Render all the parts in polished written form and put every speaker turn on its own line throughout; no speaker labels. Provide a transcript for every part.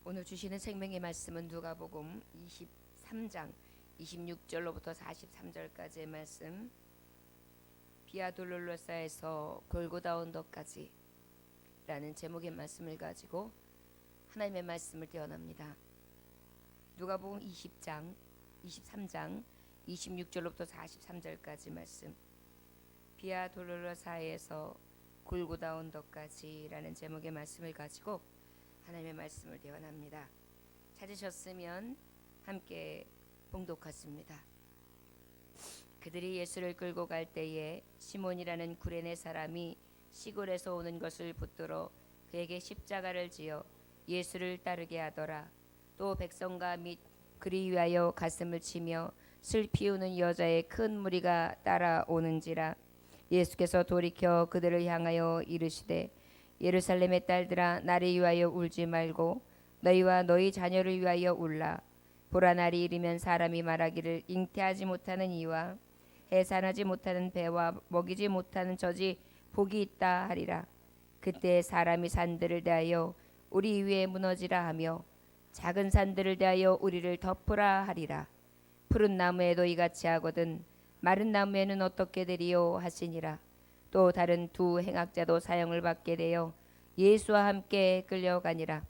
오늘 주시는 생명의 말씀은 누가복음 23장 26절로부터 43절까지의 말씀, 비아 돌로로사에서 골고다 언덕까지 라는 제목의 말씀을 가지고 하나님의 말씀을 떼어납니다. 누가복음 23장 26절로부터 43절까지 말씀, 비아 돌로로사에서 골고다 언덕까지 라는 제목의 말씀을 가지고 하나님의 말씀을 대원합니다. 찾으셨으면 함께 봉독하십니다. 그들이 예수를 끌고 갈 때에 시몬이라는 구레네 사람이 시골에서 오는 것을 붙들어 그에게 십자가를 지어 예수를 따르게 하더라. 또 백성과 및 그리 위하여 가슴을 치며 슬피 우는 여자의 큰 무리가 따라오는지라. 예수께서 돌이켜 그들을 향하여 이르시되 예루살렘의 딸들아, 나를 위하여 울지 말고 너희와 너희 자녀를 위하여 울라. 보라, 날이 이르면 사람이 말하기를 잉태하지 못하는 이와 해산하지 못하는 배와 먹이지 못하는 젖이 복이 있다 하리라. 그때 사람이 산들을 대하여 우리 위에 무너지라 하며 작은 산들을 대하여 우리를 덮으라 하리라. 푸른 나무에도 이같이 하거든 마른 나무에는 어떻게 되리요 하시니라. 또 다른 두 행악자도 사형을 받게 되어 예수와 함께 끌려가니라.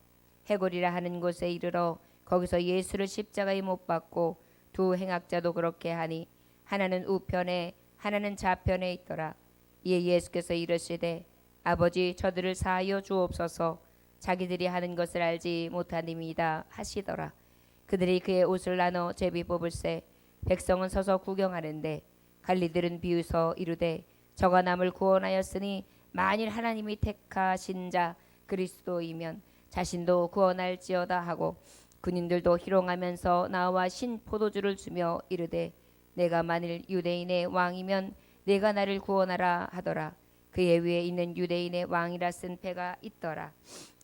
해골이라 하는 곳에 이르러 거기서 예수를 십자가에 못 박고 두 행악자도 그렇게 하니 하나는 우편에 하나는 좌편에 있더라. 이에 예수께서 이르시되 아버지, 저들을 사하여 주옵소서. 자기들이 하는 것을 알지 못하님이다 하시더라. 그들이 그의 옷을 나눠 제비 뽑을새 백성은 서서 구경하는데 관리들은 비웃어 이르되 저가 남을 구원하였으니 만일 하나님이 택하신 자 그리스도이면 자신도 구원할지어다 하고, 군인들도 희롱하면서 나와 신 포도주를 주며 이르되 내가 만일 유대인의 왕이면 내가 나를 구원하라 하더라. 그의 위에 있는 유대인의 왕이라 쓴 패가 있더라.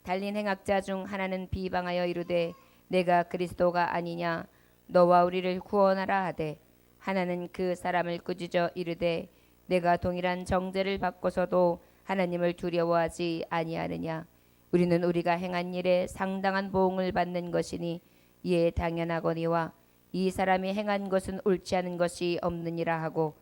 달린 행악자 중 하나는 비방하여 이르되 내가 그리스도가 아니냐, 너와 우리를 구원하라 하되, 하나는 그 사람을 꾸짖어 이르되 내가 동일한 정죄를 받고서도 하나님을 두려워하지 아니하느냐. 우리는 우리가 행한 일에 상당한 보응을 받는 것이니 이에 당연하거니와 이 사람이 행한 것은 옳지 않은 것이 없느니라 하고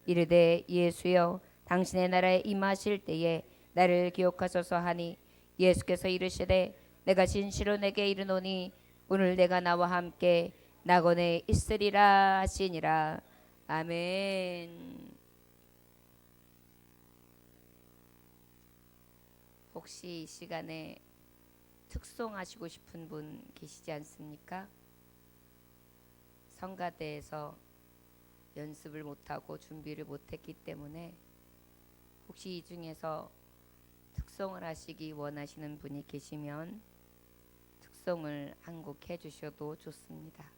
이르되 예수여, 당신의 나라에 임하실 때에 나를 기억하소서 하니 예수께서 이르시되 내가 진실로 내게 이르노니 오늘 내가 나와 함께 낙원에 있으리라 하시니라. 아멘. 혹시 이 시간에 특송하시고 싶은 분 계시지 않습니까? 성가대에서 연습을 못하고 준비를 못했기 때문에 혹시 이 중에서 특송을 하시기 원하시는 분이 계시면 특송을 한 곡 해주셔도 좋습니다.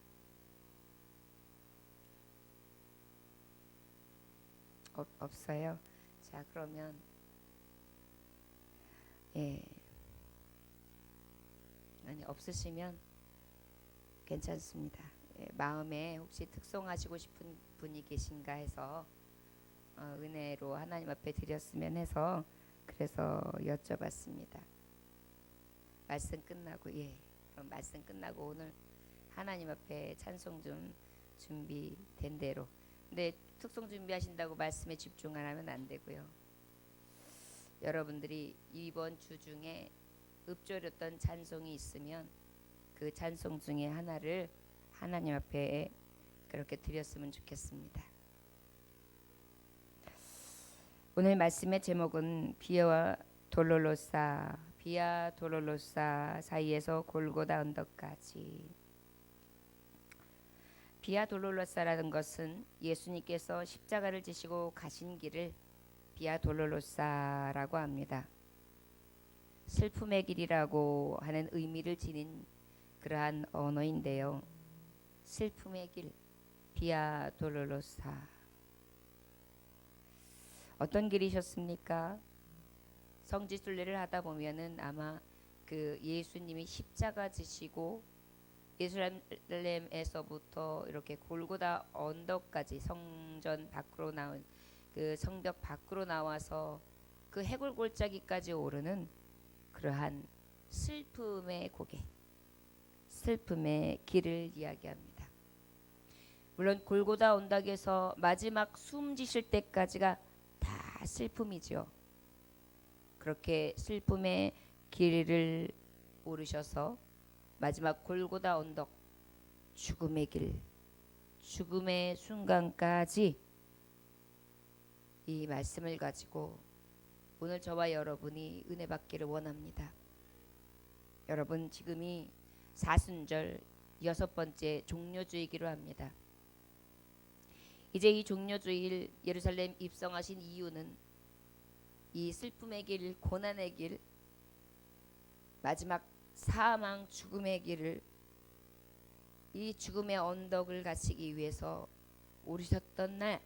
없어요? 자, 그러면 아니, 없으시면 괜찮습니다. 마음에 혹시 특송하시고 싶은 분이 계신가 해서 은혜로 하나님 앞에 드렸으면 해서 그래서 여쭤봤습니다. 말씀 끝나고 그럼 말씀 끝나고 오늘 하나님 앞에 찬송 좀 준비된 대로. 근데 특송 준비하신다고 말씀에 집중 안 하면 안 되고요. 여러분들이 이번 주 중에 읊조렸던 찬송이 있으면 그 찬송 중에 하나를 하나님 앞에 그렇게 드렸으면 좋겠습니다. 오늘 말씀의 제목은 비아 돌로로사 사이에서 골고다 언덕까지. 비아 돌로로사라는 것은 예수님께서 십자가를 지시고 가신 길을 비아 돌로로사라고 합니다. 슬픔의 길이라고 하는 의미를 지닌 그러한 언어인데요. 슬픔의 길, 비아 돌로로사. 어떤 길이셨습니까? 성지순례를 하다 보면은 아마 그 예수님이 십자가 지시고 예루살렘에서부터 이렇게 골고다 언덕까지 성전 밖으로 나온 그 성벽 밖으로 나와서 그 해골 골짜기까지 오르는 그러한 슬픔의 고개, 슬픔의 길을 이야기합니다. 물론 골고다 언덕에서 마지막 숨지실 때까지가 다 슬픔이죠. 그렇게 슬픔의 길을 오르셔서 마지막 골고다 언덕, 죽음의 길, 죽음의 순간까지 이 말씀을 가지고 오늘 저와 여러분이 은혜 받기를 원합니다. 여러분, 지금이 사순절 6번째 종려주이기로 합니다. 이제 이 종려주일 예루살렘 입성하신 이유는 이 슬픔의 길, 고난의 길, 마지막 사망 죽음의 길을, 이 죽음의 언덕을 가시기 위해서 오르셨던 날,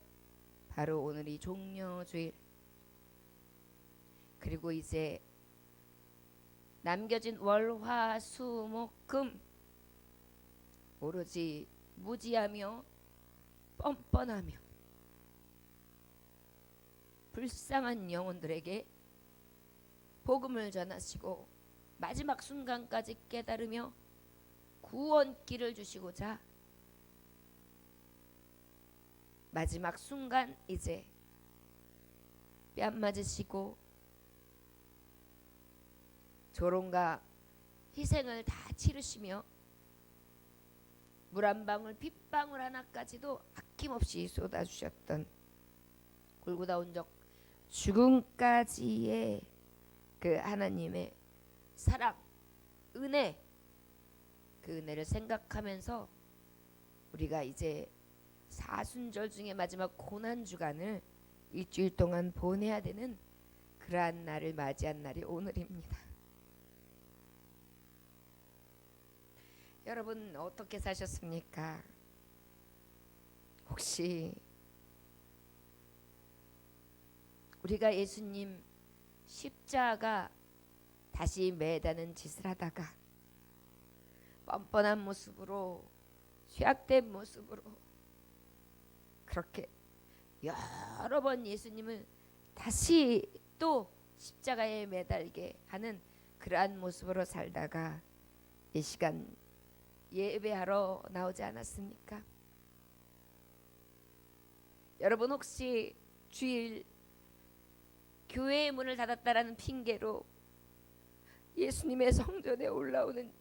바로 오늘이 종려주일. 그리고 이제 남겨진 월, 화, 수, 목, 금 오로지 무지하며 뻔뻔하며 불쌍한 영혼들에게 복음을 전하시고 마지막 순간까지 깨달으며 구원길을 주시고자 마지막 순간 이제 뺨 맞으시고 조롱과 희생을 다 치르시며 물 한 방울 핏방울 하나까지도 아낌없이 쏟아주셨던 골고다 언덕 죽음까지의 그 하나님의 사랑, 은혜, 그 은혜를 생각하면서 우리가 이제 사순절 중에 마지막 고난주간을 일주일 동안 보내야 되는 그러한 날을 맞이한 날이 오늘입니다. 여러분, 어떻게 사셨습니까? 혹시 우리가 예수님 십자가 다시 매다는 짓을 하다가 뻔뻔한 모습으로, 죄악된 모습으로 그렇게 여러 번 예수님을 다시 또 십자가에 매달게 하는 그러한 모습으로 살다가 이 시간 예배하러 나오지 않았습니까? 여러분, 혹시 주일 교회의 문을 닫았다라는 핑계로 예수님의 성전에 올라오는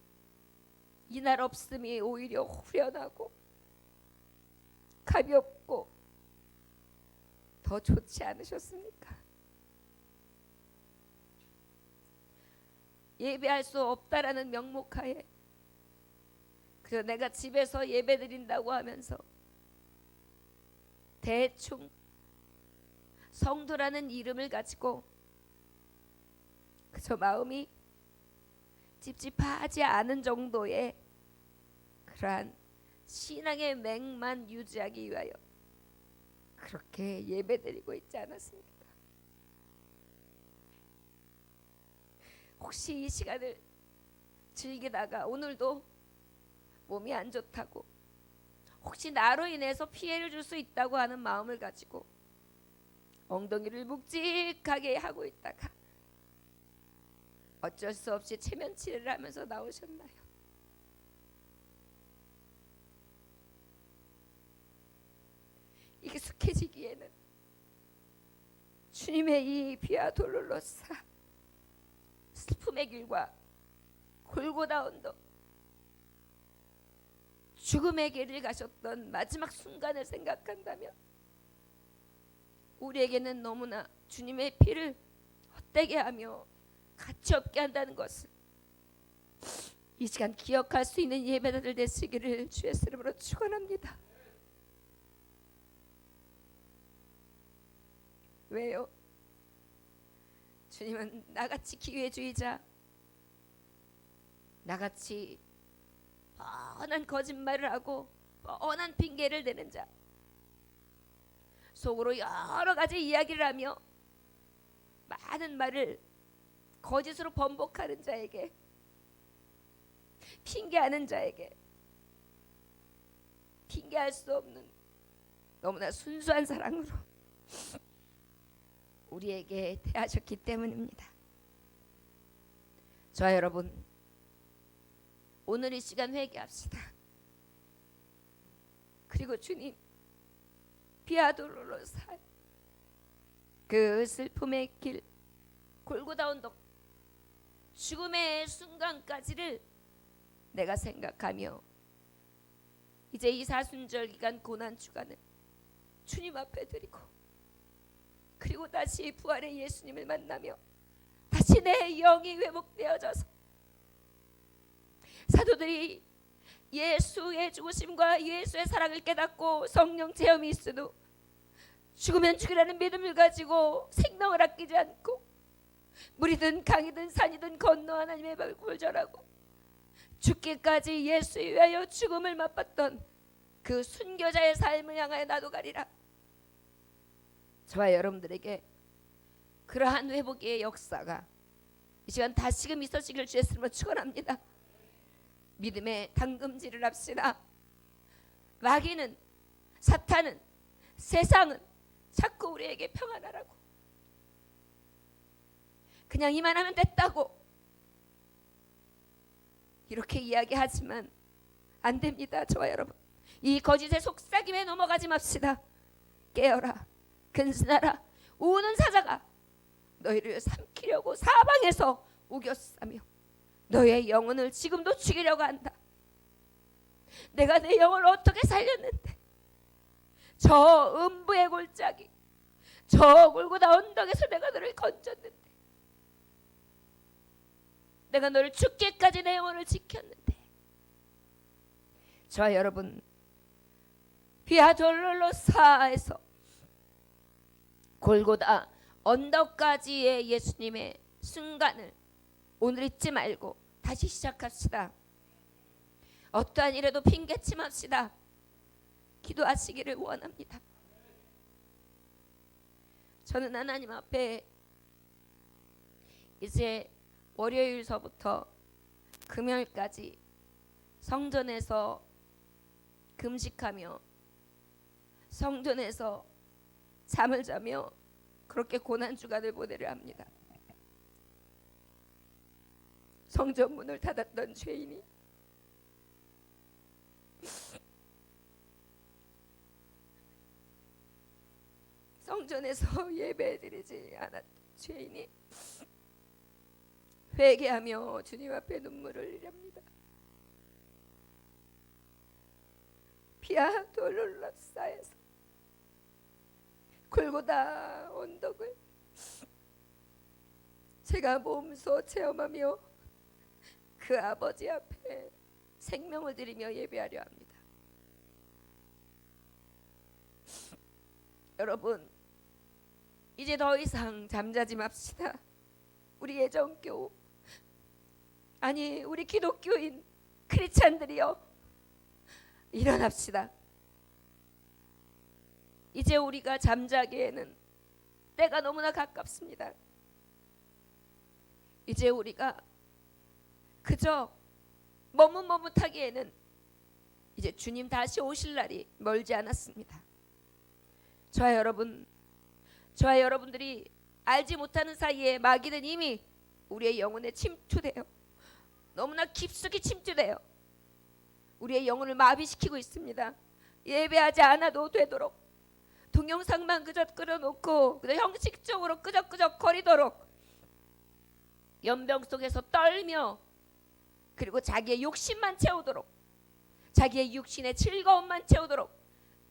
이날 없음이 오히려 후련하고 가볍고 더 좋지 않으셨습니까? 예배할 수 없다라는 명목하에 그래서 내가 집에서 예배 드린다고 하면서 대충 성도라는 이름을 가지고 그저 마음이 찝찝하지 않은 정도의 그러한 신앙의 맥만 유지하기 위하여 그렇게 예배드리고 있지 않았습니까? 혹시 이 시간을 즐기다가 오늘도 몸이 안 좋다고, 혹시 나로 인해서 피해를 줄 수 있다고 하는 마음을 가지고 엉덩이를 묵직하게 하고 있다가 어쩔 수 없이 체면치레를 하면서 나오셨나요? 익숙해지기에는 주님의 이 비아 돌로로사 슬픔의 길과 골고다 언덕 죽음의 길을 가셨던 마지막 순간을 생각한다면 우리에게는 너무나 주님의 피를 헛되게 하며 가치 없게 한다는 것을 이 시간 기억할 수 있는 예배자들 되시기를 주의 이름으로 축원합니다. 왜요? 주님은 나같이 기회주의자, 나같이 뻔한 거짓말을 하고 뻔한 핑계를 대는 자, 속으로 여러 가지 이야기를 하며 많은 말을 거짓으로 번복하는 자에게, 핑계하는 자에게 핑계할 수 없는 너무나 순수한 사랑으로 우리에게 대하셨기 때문입니다. 저와 여러분, 오늘 이 시간 회개합시다. 그리고 주님, 비아돌로로사 그 슬픔의 길, 골고다 언덕, 죽음의 순간까지를 내가 생각하며 이제 이 사순절 기간 고난 주간을 주님 앞에 드리고, 그리고 다시 부활의 예수님을 만나며 다시 내 영이 회복되어져서 사도들이 예수의 죽으심과 예수의 사랑을 깨닫고 성령 체험이 있어도 죽으면 죽으라는 믿음을 가지고 생명을 아끼지 않고 물이든 강이든 산이든 건너 하나님의 발을 절하고 죽기까지 예수 위하여 죽음을 맛봤던 그 순교자의 삶을 향하여 나도 가리라. 저와 여러분들에게 그러한 회복의 역사가 이 시간 다시금 있어지기를 주의 이름으로 축원합니다. 믿음의 당금질을 합시다. 마귀는, 사탄은, 세상은 자꾸 우리에게 평안하라고, 그냥 이만하면 됐다고 이렇게 이야기하지만 안 됩니다. 저와 여러분, 이 거짓의 속삭임에 넘어가지 맙시다. 깨어라, 근신하라. 우는 사자가 너희를 삼키려고 사방에서 우겨싸며 너의 영혼을 지금도 죽이려고 한다. 내가 내 영혼을 어떻게 살렸는데, 저 음부의 골짜기, 저 골고다 언덕에서 내가 너를 건졌는데, 내가 너를 죽기까지 내 영혼을 지켰는데. 저와 여러분, 비아돌로로사에서 골고다 언덕까지의 예수님의 순간을 오늘 잊지 말고 다시 시작합시다. 어떠한 일에도 핑계치 맙시다. 기도하시기를 원합니다. 저는 하나님 앞에 이제 월요일서부터 금요일까지 성전에서 금식하며 성전에서 잠을 자며 그렇게 고난 주간을 보내려 합니다. 성전 문을 닫았던 죄인이 성전에서 예배드리지 않았던 죄인이 회개하며 주님 앞에 눈물을 흘립니다. 비아돌로로사에서 골고다 언덕을 제가 몸소 체험하며 그 아버지 앞에 생명을 드리며 예배하려 합니다. 여러분, 이제 더 이상 잠자지 맙시다. 우리 예정교, 아니 우리 기독교인 크리스찬들이여, 일어납시다. 이제 우리가 잠자기에는 때가 너무나 가깝습니다. 이제 우리가 그저 머뭇머뭇하기에는 이제 주님 다시 오실 날이 멀지 않았습니다. 저와 여러분, 저와 여러분들이 알지 못하는 사이에 마귀는 이미 우리의 영혼에 침투되어 너무나 깊숙이 침투되어 우리의 영혼을 마비시키고 있습니다. 예배하지 않아도 되도록, 동영상만 그저 끌어놓고 그저 형식적으로 끄적끄적 거리도록 연병 속에서 떨며, 그리고 자기의 욕심만 채우도록, 자기의 육신의 즐거움만 채우도록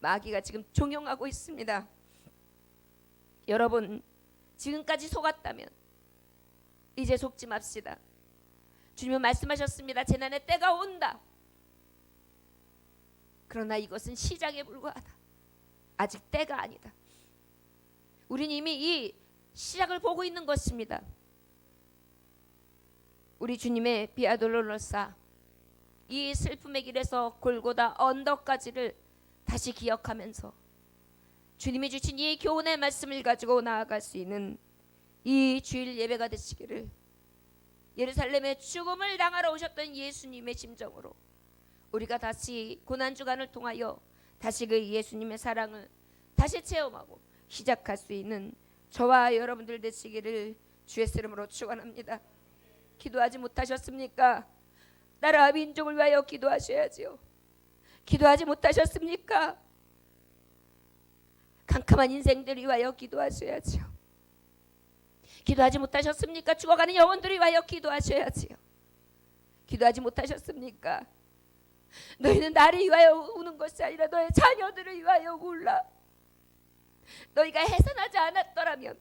마귀가 지금 종용하고 있습니다. 여러분, 지금까지 속았다면 이제 속지 맙시다. 주님은 말씀하셨습니다. 재난의 때가 온다. 그러나 이것은 시작에 불과하다. 아직 때가 아니다. 우린 이미 이 시작을 보고 있는 것입니다. 우리 주님의 비아돌로로사, 이 슬픔의 길에서 골고다 언덕까지를 다시 기억하면서 주님이 주신 이 교훈의 말씀을 가지고 나아갈 수 있는 이 주일 예배가 되시기를, 예루살렘의 죽음을 당하러 오셨던 예수님의 심정으로 우리가 다시 고난주간을 통하여 다시 그 예수님의 사랑을 다시 체험하고 시작할 수 있는 저와 여러분들 되시기를 주의 이름으로 축원합니다. 기도하지 못하셨습니까? 나라 민족을 위하여 기도하셔야지요. 기도하지 못하셨습니까? 캄캄한 인생들을 위하여 기도하셔야지요. 기도하지 못하셨습니까? 죽어가는 영혼들을 위하여 기도하셔야지요. 기도하지 못하셨습니까? 너희는 나를 위하여 우는 것이 아니라 너의 자녀들을 위하여 울라. 너희가 해산하지 않았더라면,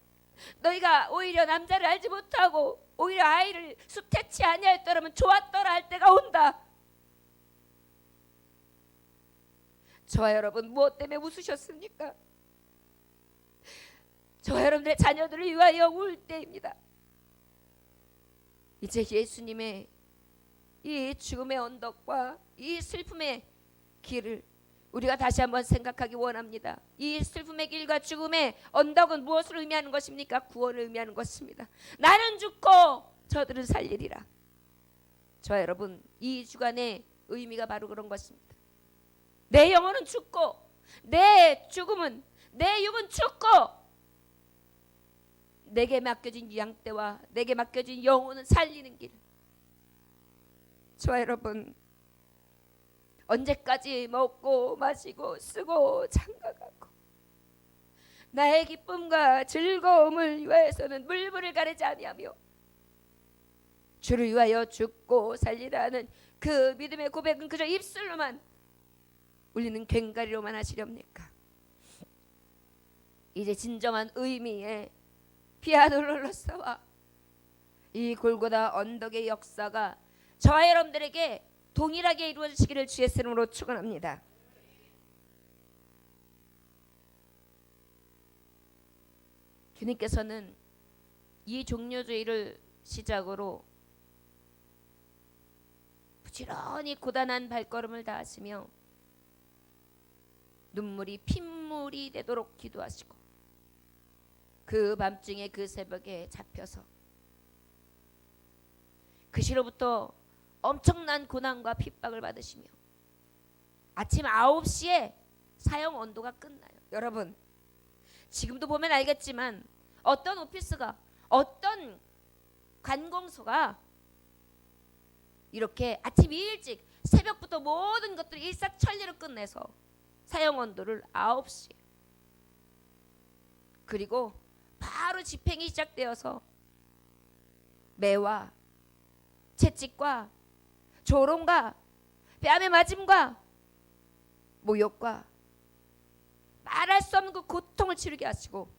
너희가 오히려 남자를 알지 못하고 오히려 아이를 수태치 아니하였더라면 좋았더라 할 때가 온다. 저와 여러분 무엇 때문에 웃으셨습니까? 저와 여러분들의 자녀들을 위하여 울 때입니다. 이제 예수님의 이 죽음의 언덕과 이 슬픔의 길을 우리가 다시 한번 생각하기 원합니다. 이 슬픔의 길과 죽음의 언덕은 무엇을 의미하는 것입니까? 구원을 의미하는 것입니다. 나는 죽고 저들은 살리리라. 저와 여러분, 이 주간의 의미가 바로 그런 것입니다. 내 영혼은 죽고 내 죽음은, 내 육은 죽고 내게 맡겨진 양떼와 내게 맡겨진 영혼은 살리는 길. 저와 여러분, 언제까지 먹고 마시고 쓰고 장가가고 나의 기쁨과 즐거움을 위하여서는 물불을 가리지 아니하며 주를 위하여 죽고 살리라는 그 믿음의 고백은 그저 입술로만 울리는 괭가리로만 하시렵니까? 이제 진정한 의미의 비아 돌로로서와 이 골고다 언덕의 역사가 저와 여러분들에게 동일하게 이루어지기를 주의 이름으로 축원합니다. 주님께서는 이 종료주의를 시작으로 부지런히 고단한 발걸음을 다하시며 눈물이 핏물이 되도록 기도하시고 그 밤중에 그 새벽에 잡혀서 그 시로부터 엄청난 고난과 핍박을 받으시며 아침 9시에 사형 언도가 끝나요. 여러분, 지금도 보면 알겠지만 어떤 오피스가, 어떤 관공서가 이렇게 아침 일찍 새벽부터 모든 것들을 일사천리로 끝내서 사형 언도를 9시, 그리고 바로 집행이 시작되어서 매와 채찍과 조롱과 뺨의 맞음과 모욕과 말할 수 없는 그 고통을 치르게 하시고,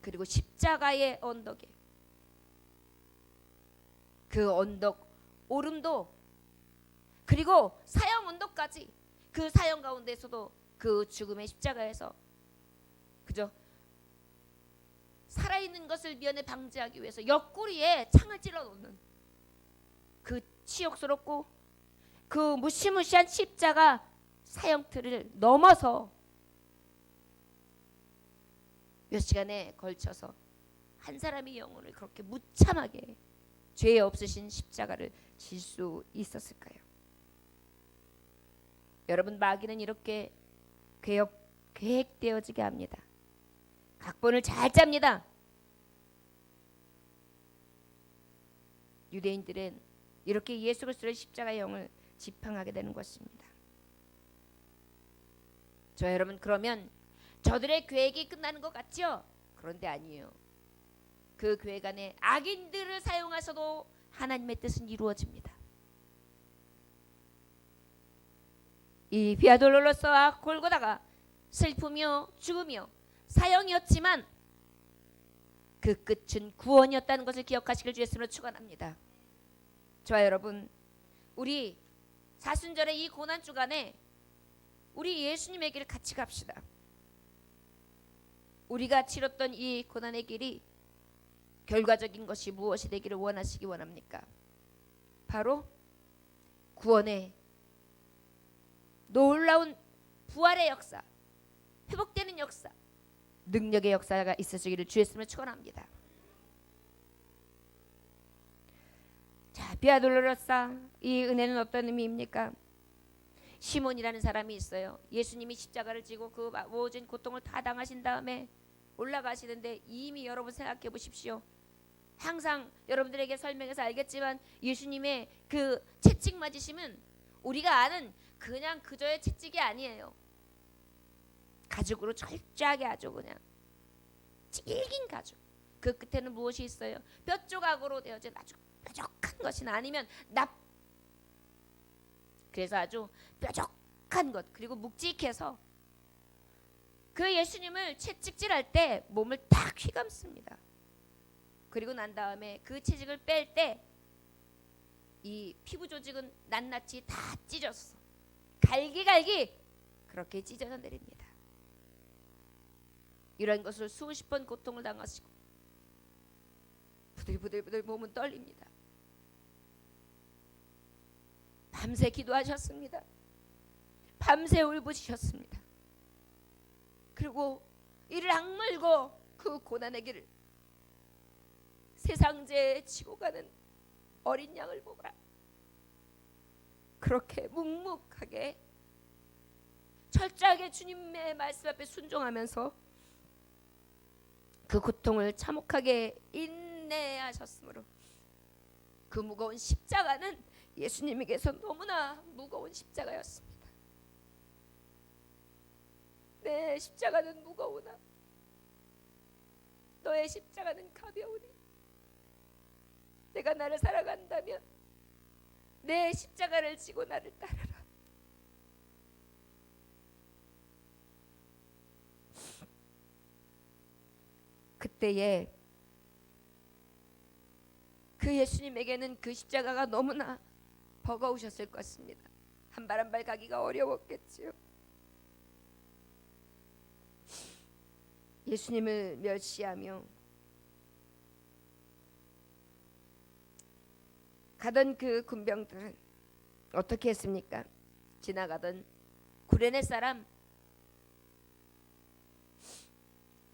그리고 십자가의 언덕에 그 언덕 오름도, 그리고 사형 언덕까지, 그 사형 가운데서도 그 죽음의 십자가에서 그저 살아있는 것을 미연에 방지하기 위해서 옆구리에 창을 찔러 놓는 그 치욕스럽고 그 무시무시한 십자가 사형틀을 넘어서 몇 시간에 걸쳐서 한 사람의 영혼을 그렇게 무참하게 죄 없으신 십자가를 질 수 있었을까요? 여러분, 마귀는 이렇게 계획되어지게 합니다. 각본을 잘 짭니다. 유대인들은 이렇게 예수 그리스도의 십자가의 영을 지팡하게 되는 것입니다. 저 여러분, 그러면 저들의 계획이 끝나는 것 같죠? 그런데 아니에요. 그 계획 안에 악인들을 사용하셔도 하나님의 뜻은 이루어집니다. 이 비아 돌로로서와 골고다가 슬프며 죽으며 사형이었지만 그 끝은 구원이었다는 것을 기억하시길 주의 이름으로 축원합니다. 저와 여러분, 우리 사순절의 이 고난 주간에 우리 예수님의 길을 같이 갑시다. 우리가 치렀던 이 고난의 길이 결과적인 것이 무엇이 되기를 원하시기 원합니까? 바로 구원의 놀라운 부활의 역사, 회복되는 역사, 능력의 역사가 있어지기를 주의 이름으로 축원합니다. 자, 비아 돌로로사, 이 은혜는 어떤 의미입니까? 시몬이라는 사람이 있어요. 예수님이 십자가를 지고 그 모든 고통을 다 당하신 다음에 올라가시는데, 이미 여러분 생각해 보십시오. 항상 여러분들에게 설명해서 알겠지만 예수님의 그 채찍 맞으심은 우리가 아는 그냥 그저의 채찍이 아니에요. 가죽으로 철저하게 아주 그냥 질긴 가죽. 그 끝에는 무엇이 있어요? 뼈 조각으로 되어진 아주 뾰족한 것이나 아니면 그래서 아주 뾰족한 것, 그리고 묵직해서 그 예수님을 채찍질할 때 몸을 딱 휘감습니다. 그리고 난 다음에 그 채찍을 뺄 때 이 피부 조직은 낱낱이 다 찢었어. 갈기갈기 그렇게 찢어져 내립니다. 이런 것을 수십 번 고통을 당하시고 부들부들 몸은 떨립니다. 밤새 기도하셨습니다. 밤새 울부짖으셨습니다. 그리고 이를 악물고 그 고난의 길을 세상죄에 지고 가는 어린 양을 보라. 그렇게 묵묵하게 철저하게 주님의 말씀 앞에 순종하면서 그 고통을 참혹하게 인내하셨으므로 그 무거운 십자가는 예수님에게서 너무나 무거운 십자가였습니다. 내 십자가는 무거우나 너의 십자가는 가벼우니 내가 나를 사랑한다면 내 십자가를 지고 나를 따르라. 그때에 그 예수님에게는 그 십자가가 너무나 버거우셨을 것입니다. 한 발 한 발 가기가 어려웠겠지요. 예수님을 멸시하며 가던 그 군병들은 어떻게 했습니까? 지나가던 구레네 사람,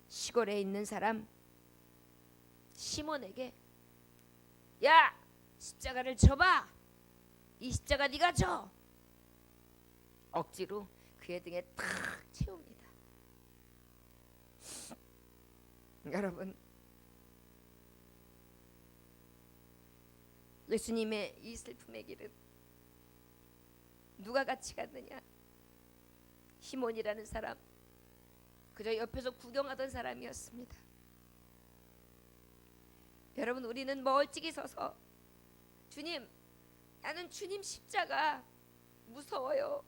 시골에 있는 사람 시몬에게 야, 십자가를 져봐. 이 십자가 네가 져. 억지로 그의 등에 탁 채웁니다. 여러분, 예수님의 이 슬픔의 길은 누가 같이 갔느냐? 시몬이라는 사람, 그저 옆에서 구경하던 사람이었습니다. 여러분, 우리는 멀찍이 서서 주님, 나는 주님 십자가 무서워요.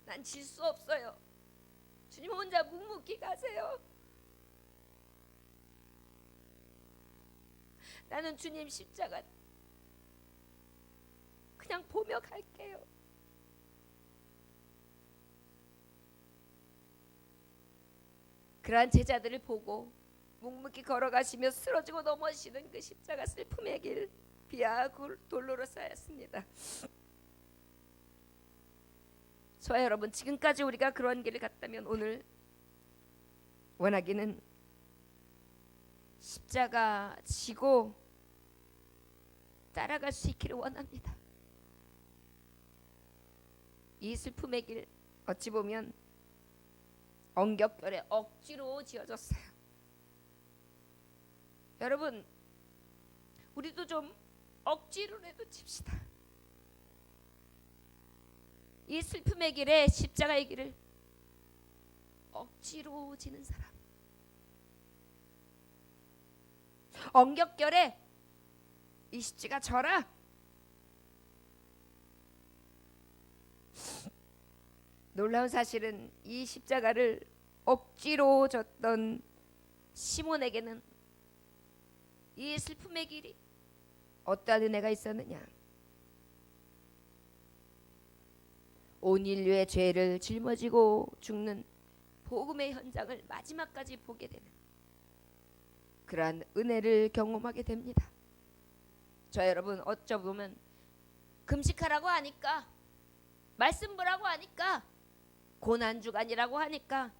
난 질 수 없어요. 주님 혼자 묵묵히 가세요. 나는 주님 십자가 그냥 보며 갈게요. 그러한 제자들을 보고 묵묵히 걸어가시며 쓰러지고 넘어지는 그 십자가 슬픔의 길, 비아 돌로로사였습니다. 저와 여러분, 지금까지 우리가 그런 길을 갔다면 오늘 원하기는 십자가 지고 따라갈 수 있기를 원합니다. 이 슬픔의 길, 어찌 보면 엉겹결에 억지로 지어졌어요. 여러분, 우리도 좀 억지로라도 칩시다. 이 슬픔의 길에, 십자가의 길을 억지로 지는 사람, 엉겹결에 이 십자가 져라. 놀라운 사실은 이 십자가를 억지로 졌던 시몬에게는 이 슬픔의 길이 어떠한 은혜가 있었느냐? 온 인류의 죄를 짊어지고 죽는 복음의 현장을 마지막까지 보게 되는 그러한 은혜를 경험하게 됩니다. 저 여러분, 어쩌보면 금식하라고 하니까, 말씀 보라고 하니까, 고난주간이라고 하니까,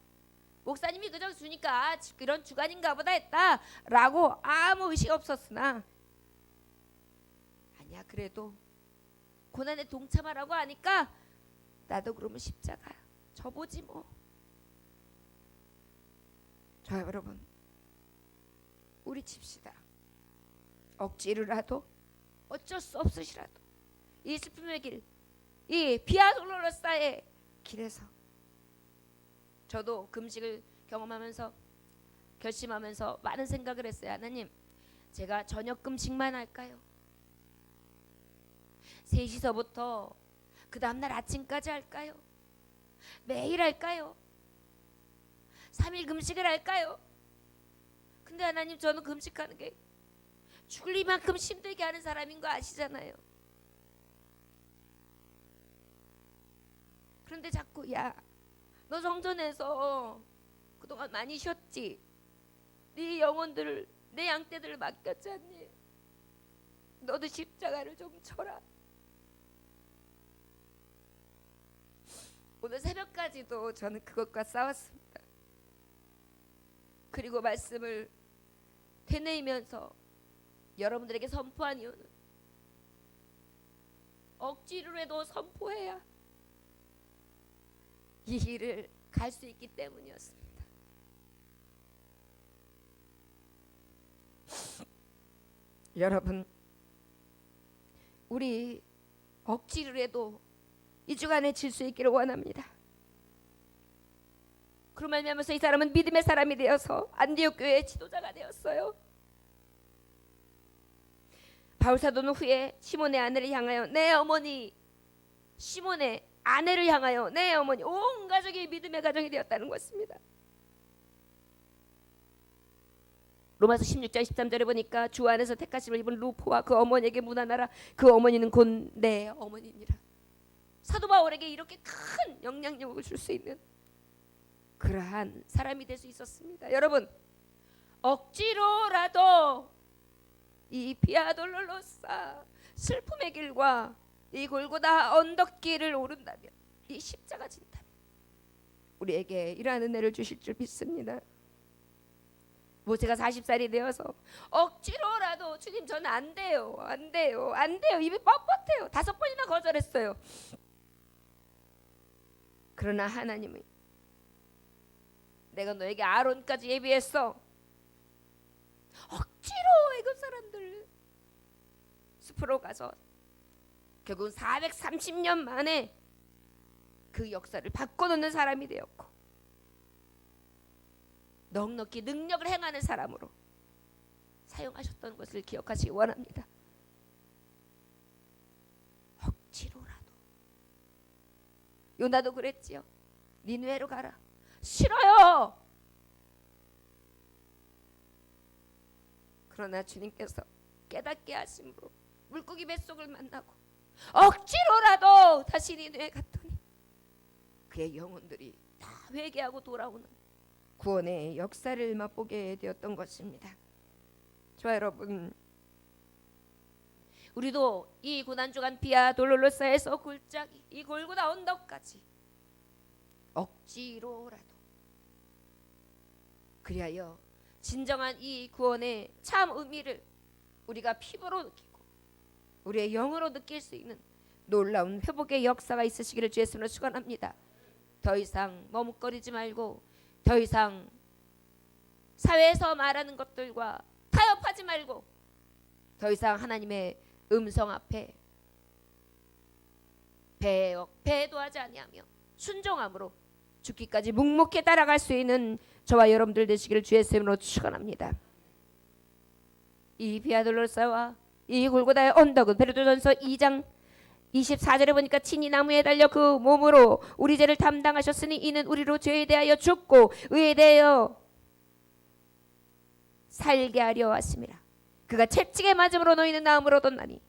목사님이 그저 주니까 그런 주간인가 보다 했다라고 아무 의식 없었으나, 아니야, 그래도 고난에 동참하라고 하니까 나도 그러면 십자가 져보지 뭐. 저 여러분, 우리 칩시다. 억지로라도 어쩔 수 없으시라도 이 슬픔의 길, 이 비아 돌로로사의 길에서 저도 금식을 경험하면서 결심하면서 많은 생각을 했어요. 하나님, 제가 저녁 금식만 할까요? 3시서부터 그 다음날 아침까지 할까요? 매일 할까요? 3일 금식을 할까요? 근데 하나님, 저는 금식하는 게 죽을 이만큼 힘들게 하는 사람인 거 아시잖아요. 그런데 자꾸 야, 너 성전에서 그동안 많이 쉬었지? 네 영혼들을, 내 양떼들을 맡겼지 않니? 너도 십자가를 좀 쳐라. 오늘 새벽까지도 저는 그것과 싸웠습니다. 그리고 말씀을 되뇌이면서 여러분들에게 선포한 이유는 억지로라도 선포해야 이 길을 갈 수 있기 때문이었습니다. 여러분, 우리 억지로라도 이 주간에 질 수 있기를 원합니다. 그런 말미암아서 이 사람은 믿음의 사람이 되어서 안디옥 교회의 지도자가 되었어요. 바울 사도는 후에 시몬의 아내를 향하여 내 어머니, 시몬의 아내를 향하여 내 어머니, 온 가족이 믿음의 가정이 되었다는 것입니다. 로마서 16장 13절에 보니까 주 안에서 택하심을 입은 루포와 그 어머니에게 문안하라. 그 어머니는 곧 내 어머니니라. 사도 바울에게 이렇게 큰 영향력을 줄 수 있는 그러한 사람이 될 수 있었습니다. 여러분, 억지로라도 이 비아 돌로로사 슬픔의 길과 이 골고다 언덕길을 오른다면, 이 십자가 진다면 우리에게 이러한 은혜를 주실 줄 믿습니다. 모세가 40살이 되어서 억지로라도 주님 저는 안 돼요, 안 돼요, 안 돼요, 입이 뻣뻣해요. 5번이나 거절했어요. 그러나 하나님은 내가 너에게 아론까지 예비했어. 억지로 애굽 사람들 숲으로 가서 결국은 430년 만에 그 역사를 바꿔놓는 사람이 되었고 넉넉히 능력을 행하는 사람으로 사용하셨던 것을 기억하시기 원합니다. 억지로라도. 요나도 그랬지요. 니느웨로 가라. 싫어요. 그러나 주님께서 깨닫게 하심으로 물고기 뱃속을 만나고 억지로라도 다시 니느웨에 갔더니 그의 영혼들이 다 회개하고 돌아오는 구원의 역사를 맛보게 되었던 것입니다. 저 여러분, 우리도 이 고난주간 비아 돌로로사에서 골짜기, 이 골고다 언덕까지 억지로라도 그리하여 진정한 이 구원의 참 의미를 우리가 피부로 느끼고 우리의 영으로 느낄 수 있는 놀라운 회복의 역사가 있으시기를 주의 이름으로 축원합니다. 더 이상 머뭇거리지 말고 더 이상 사회에서 말하는 것들과 타협하지 말고 더 이상 하나님의 음성 앞에 배도하지 아니하며 순종함으로 죽기까지 묵묵히 따라갈 수 있는 저와 여러분들 되시기를 주의 이름으로 축원합니다. 이 비아 돌로로사와 이 골고다의 언덕은 베드로전서 2장 24절에 보니까 친히 나무에 달려 그 몸으로 우리 죄를 담당하셨으니 이는 우리로 죄에 대하여 죽고 의에 대하여 살게 하려 하심이라. 그가 채찍에 맞음으로 너희는 나음을 얻었나니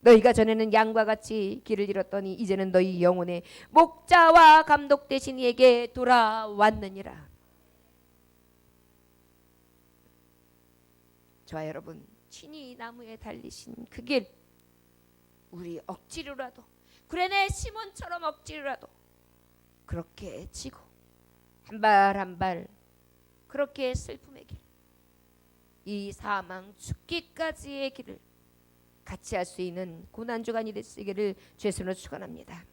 너희가 전에는 양과 같이 길을 잃었더니 이제는 너희 영혼의 목자와 감독 되신 이에게 돌아왔느니라. 저와 여러분, 친히 나무에 달리신 그 길, 우리 억지로라도 구레네 시몬처럼 억지로라도 그렇게 지고 한 발 한 발 그렇게 슬픔의 길, 이 사망 죽기까지의 길을 같이 할 수 있는 고난주간이 되시기를 주의 이름으로 축원합니다.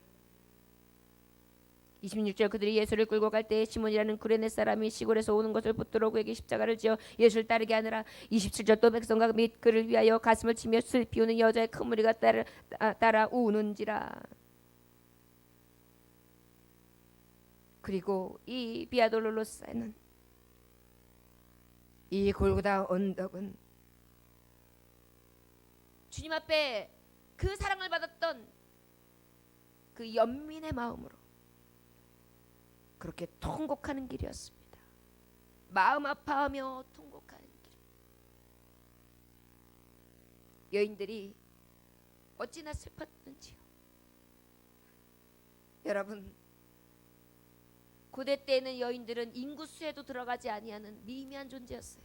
26절 그들이 예수를 끌고 갈 때에 시몬이라는 구레네 사람이 시골에서 오는 것을 붙들어 그에게 십자가를 지어 예수를 따르게 하느라. 27절 또 백성과 및 그를 위하여 가슴을 치며 슬피 우는 여자의 큰 무리가 따라 우는지라. 그리고 이 비아돌로로사에는 이 골고다 언덕은 주님 앞에 그 사랑을 받았던 그 연민의 마음으로 그렇게 통곡하는 길이었습니다. 마음 아파하며 통곡하는 길. 여인들이 어찌나 슬펐는지요. 여러분, 고대 때에는 여인들은 인구수에도 들어가지 아니하는 미미한 존재였어요.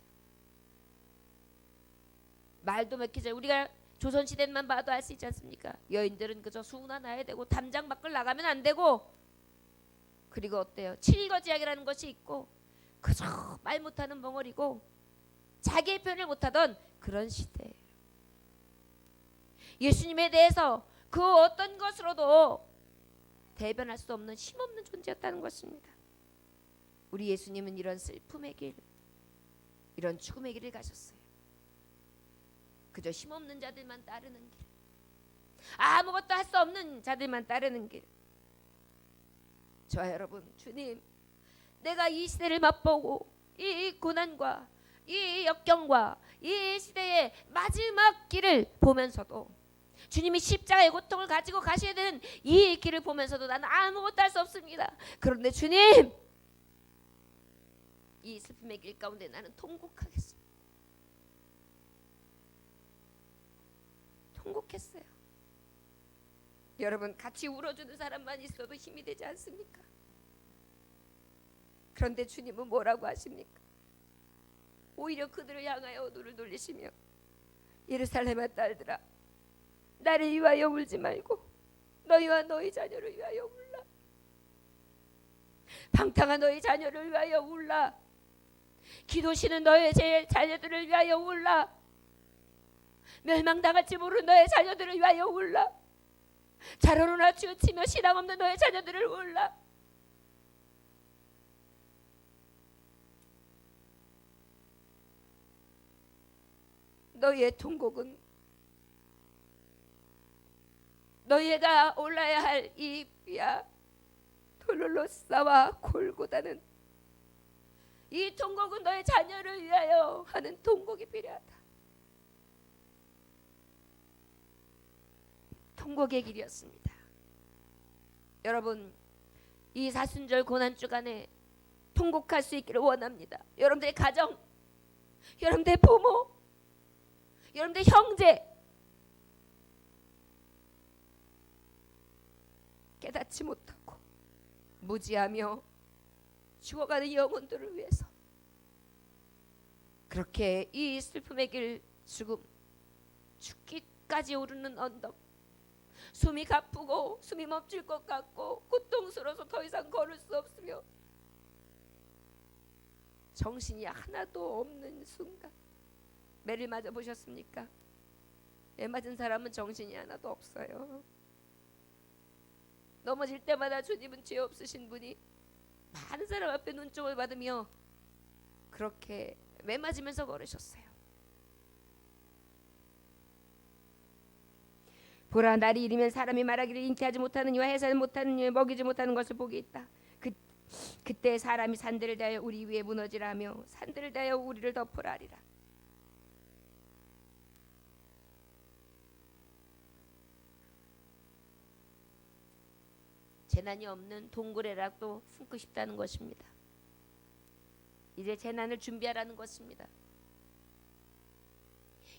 말도 맺히지. 우리가 조선시대만 봐도 알 수 있지 않습니까? 여인들은 그저 수나 나야 되고 담장 밖을 나가면 안 되고, 그리고 어때요? 칠거지약이라는 것이 있고 그저 말 못하는 벙어리고 자기의 표현을 못하던 그런 시대예요. 예수님에 대해서 그 어떤 것으로도 대변할 수 없는 힘없는 존재였다는 것입니다. 우리 예수님은 이런 슬픔의 길, 이런 죽음의 길을 가셨어요. 그저 힘없는 자들만 따르는 길, 아무것도 할 수 없는 자들만 따르는 길. 저와 여러분, 주님, 내가 이 시대를 맛보고 이 고난과 이 역경과 이 시대의 마지막 길을 보면서도, 주님이 십자가의 고통을 가지고 가셔야 되는 이 길을 보면서도 나는 아무것도 할 수 없습니다. 그런데 주님, 이 슬픔의 길 가운데 나는 통곡하겠습니다. 통곡했어요. 여러분, 같이 울어주는 사람만 있어도 힘이 되지 않습니까? 그런데 주님은 뭐라고 하십니까? 오히려 그들을 향하여 눈을 돌리시며, 예루살렘의 딸들아, 나를 위하여 울지 말고 너희와 너희 자녀를 위하여 울라. 방탕한 너희 자녀를 위하여 울라. 기도시는 너의 자녀들을 위하여 울라. 멸망당할지 모르는 너의 자녀들을 위하여 울라. 자로로나 치우치며 신앙 없는 너의 자녀들을 울라. 너희의 통곡은, 너희가 올라야 할 이 비아 돌로로사와 골고다는, 이 통곡은 너의 자녀를 위하여 하는 통곡이 필요하다. 통곡의 길이었습니다. 여러분, 이 사순절 고난 주간에 통곡할 수 있기를 원합니다. 여러분들의 가정, 여러분들의 부모, 여러분들의 형제, 깨닫지 못하고 무지하며 죽어가는 영혼들을 위해서 그렇게 이 슬픔의 길, 죽음, 죽기까지 오르는 언덕, 숨이 가쁘고 숨이 멈출 것 같고 고통스러워서 더 이상 걸을 수 없으며 정신이 하나도 없는 순간, 매를 맞아 보셨습니까? 매 맞은 사람은 정신이 하나도 없어요. 넘어질 때마다 주님은 죄 없으신 분이 많은 사람 앞에 눈총을 받으며 그렇게 매 맞으면서 걸으셨어요. 보라, 날이 이르면 사람이 말하기를 잉태하지 못하는 이와 해산을 못하는 이와 먹이지 못하는 것을 보게 있다. 그때 사람이 산들을 대하여 우리 위에 무너지라 하며 산들을 대하여 우리를 덮으라 하리라. 재난이 없는 동굴에라도 숨고 싶다는 것입니다. 이제 재난을 준비하라는 것입니다.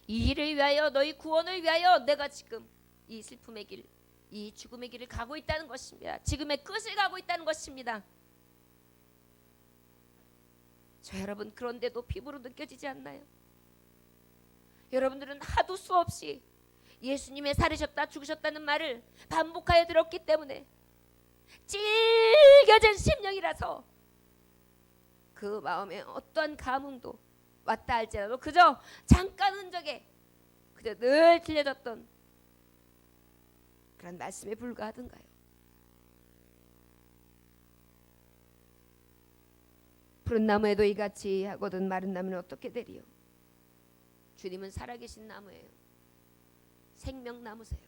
이 일을 위하여, 너희 구원을 위하여 내가 지금 이 슬픔의 길, 이 죽음의 길을 가고 있다는 것입니다. 지금의 끝을 가고 있다는 것입니다. 저 여러분, 그런데도 피부로 느껴지지 않나요? 여러분들은 하도 수없이 예수님의 살으셨다 죽으셨다는 말을 반복하여 들었기 때문에 찔겨진 심령이라서 그 마음에 어떠한 감흥도 왔다 할지라도 그저 잠깐 흔적에 그저 늘 들려졌던 그런 말씀에 불과하던가요? 푸른 나무에도 이같이 하거든 마른 나무는 어떻게 되리요? 주님은 살아계신 나무예요. 생명나무세요.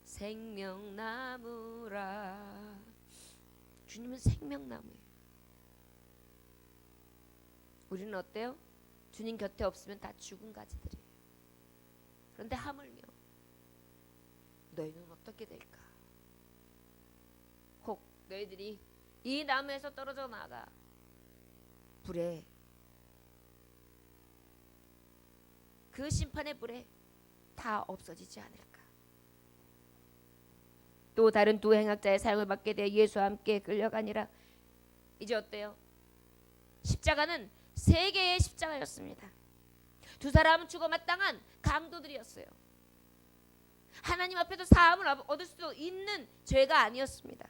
생명나무라. 주님은 생명나무예요. 우리는 어때요? 주님 곁에 없으면 다 죽은 가지들이에요. 그런데 하물며 너희는 어떻게 될까? 혹 너희들이 이 나무에서 떨어져 나가 불에, 그 심판의 불에 다 없어지지 않을까? 또 다른 두 행악자의 사형을 받게 되어 예수와 함께 끌려가니라. 이제 어때요? 십자가는 세 개의 십자가였습니다. 두 사람은 죽어 마땅한 강도들이었어요. 하나님 앞에도 사함을 얻을 수 있는 죄가 아니었습니다.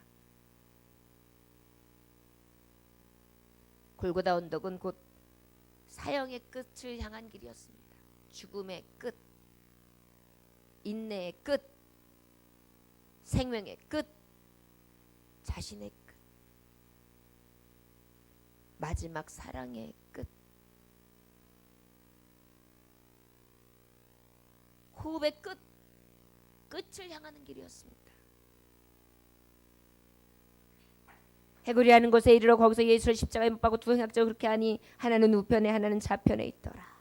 골고다 언덕은 곧 사형의 끝을 향한 길이었습니다. 죽음의 끝, 인내의 끝, 생명의 끝, 자신의 끝, 마지막 사랑의 끝, 호흡의 끝, 끝을 향하는 길이었습니다. 해구리하는 곳에 이르러 거기서 예수를 십자가에 못 박고 두 행악자가 그렇게 하니 하나는 우편에 하나는 좌편에 있더라.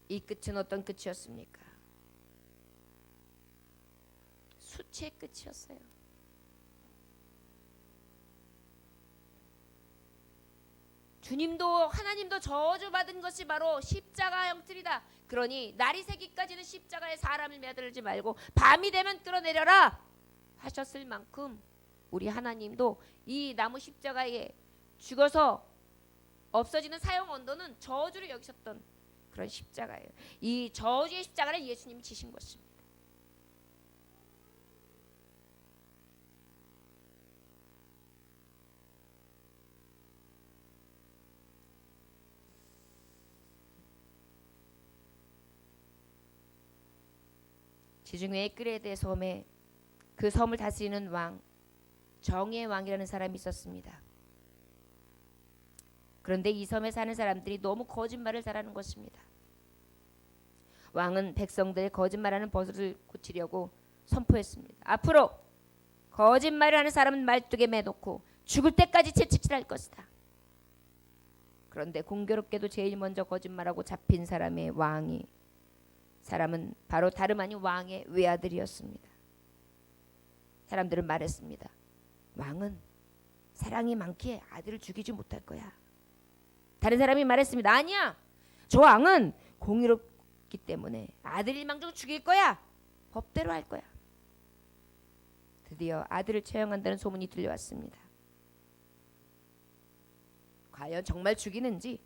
이 끝은 어떤 끝이었습니까? 수치의 끝이었어요. 주님도 하나님도 저주받은 것이 바로 십자가 형틀이다. 그러니 날이 새기까지는 십자가에 사람을 매달지 말고 밤이 되면 끌어내려라 하셨을 만큼 우리 하나님도 이 나무 십자가에 죽어서 없어지는 사형 언도는 저주를 여기셨던 그런 십자가예요. 이 저주의 십자가를 예수님이 지신 것입니다. 지중해의 끄레데 섬에 그 섬을 다스리는 왕, 정의 왕이라는 사람이 있었습니다. 그런데 이 섬에 사는 사람들이 너무 거짓말을 잘하는 것입니다. 왕은 백성들의 거짓말하는 버릇을 고치려고 선포했습니다. 앞으로 거짓말을 하는 사람은 말뚝에 매놓고 죽을 때까지 채찍질할 것이다. 그런데 공교롭게도 제일 먼저 거짓말하고 잡힌 사람은 바로 다름 아닌 왕의 외아들이었습니다. 사람들은 말했습니다. 왕은 사랑이 많기에 아들을 죽이지 못할 거야. 다른 사람이 말했습니다. 아니야. 저 왕은 공의롭기 때문에 아들 일망중 죽일 거야. 법대로 할 거야. 드디어 아들을 처형한다는 소문이 들려왔습니다. 과연 정말 죽이는지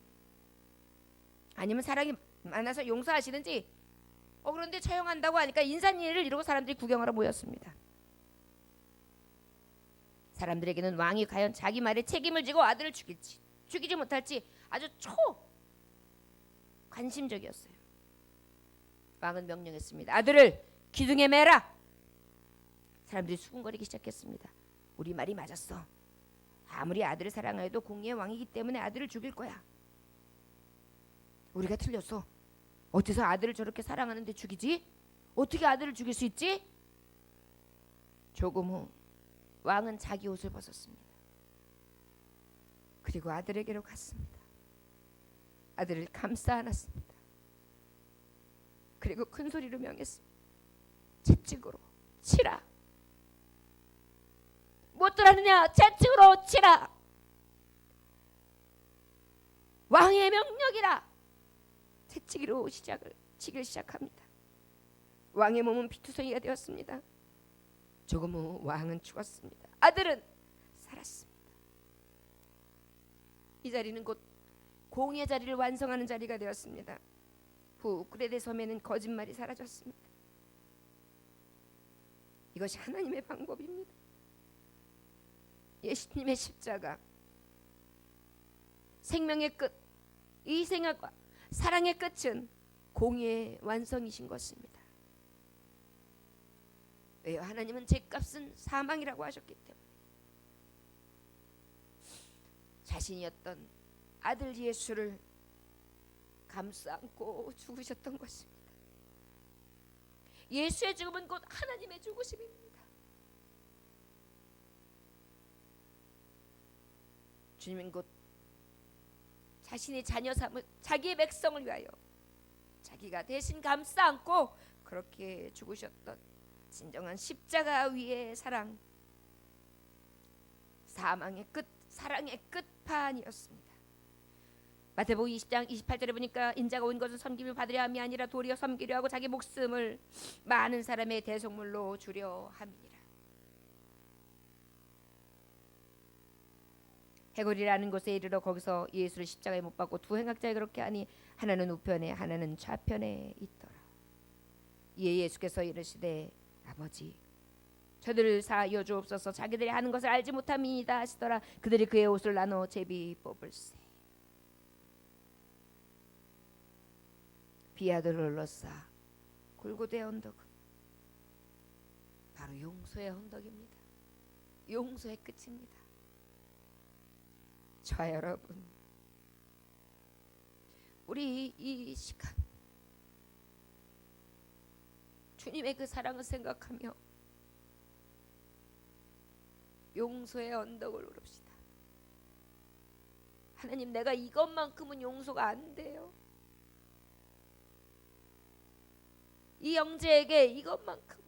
아니면 사랑이 많아서 용서하시는지 그런데 처형한다고 하니까 인산인해를 이루고 사람들이 구경하러 모였습니다. 사람들에게는 왕이 과연 자기 말에 책임을 지고 아들을 죽일지 죽이지 못할지 아주 관심적이었어요. 왕은 명령했습니다. 아들을 기둥에 매라. 사람들이 수군거리기 시작했습니다. 우리 말이 맞았어. 아무리 아들을 사랑해도 공의의 왕이기 때문에 아들을 죽일 거야. 우리가 틀렸어. 어째서 아들을 저렇게 사랑하는데 죽이지? 어떻게 아들을 죽일 수 있지? 조금 후 왕은 자기 옷을 벗었습니다. 그리고 아들에게로 갔습니다. 아들을 감싸 안았습니다. 그리고 큰 소리로 명했습니다. 채찍으로 치라. 무엇들 하느냐? 채찍으로 치라. 왕의 명령이라. 채찍으로 치기를 시작합니다. 왕의 몸은 피투성이가 되었습니다. 조금 후 왕은 죽었습니다. 아들은 살았습니다. 이 자리는 곧 공의 자리를 완성하는 자리가 되었습니다. 후 끄레데 섬에는 거짓말이 사라졌습니다. 이것이 하나님의 방법입니다. 예수님의 십자가, 생명의 끝, 이 생활과 사랑의 끝은 공의의 완성이신 것입니다. 왜요? 하나님은 죄값은 사망이라고 하셨기 때문에 자신이었던 아들 예수를 감싸 안고 죽으셨던 것입니다. 예수의 죽음은 곧 하나님의 죽으심입니다. 주님은 곧 자신의 자녀 삼은 자기의 백성을 위하여 자기가 대신 감싸 안고 그렇게 죽으셨던 진정한 십자가 위의 사랑, 사망의 끝, 사랑의 끝판이었습니다. 마태복음 20장 28절에 보니까 인자가 온 것은 섬김을 받으려 함이 아니라 도리어 섬기려 하고 자기 목숨을 많은 사람의 대속물로 주려 함이니라. 해골이라는 곳에 이르러 거기서 예수를 십자가에 못 박고 두 행악자에 그렇게 하니 하나는 우편에 하나는 좌편에 있더라. 이에 예수께서 이르시되 아버지 저들을 사하여 주옵소서 자기들이 하는 것을 알지 못함이니이다 하시더라. 그들이 그의 옷을 나눠 제비 뽑을세. 비아돌로로사 골고대 언덕은 바로 용서의 언덕입니다. 용서의 끝입니다. 저 여러분, 우리 이 시간 주님의 그 사랑을 생각하며 용서의 언덕을 오릅시다. 하나님, 내가 이것만큼은 용서가 안 돼요. 이 형제에게 이것만큼,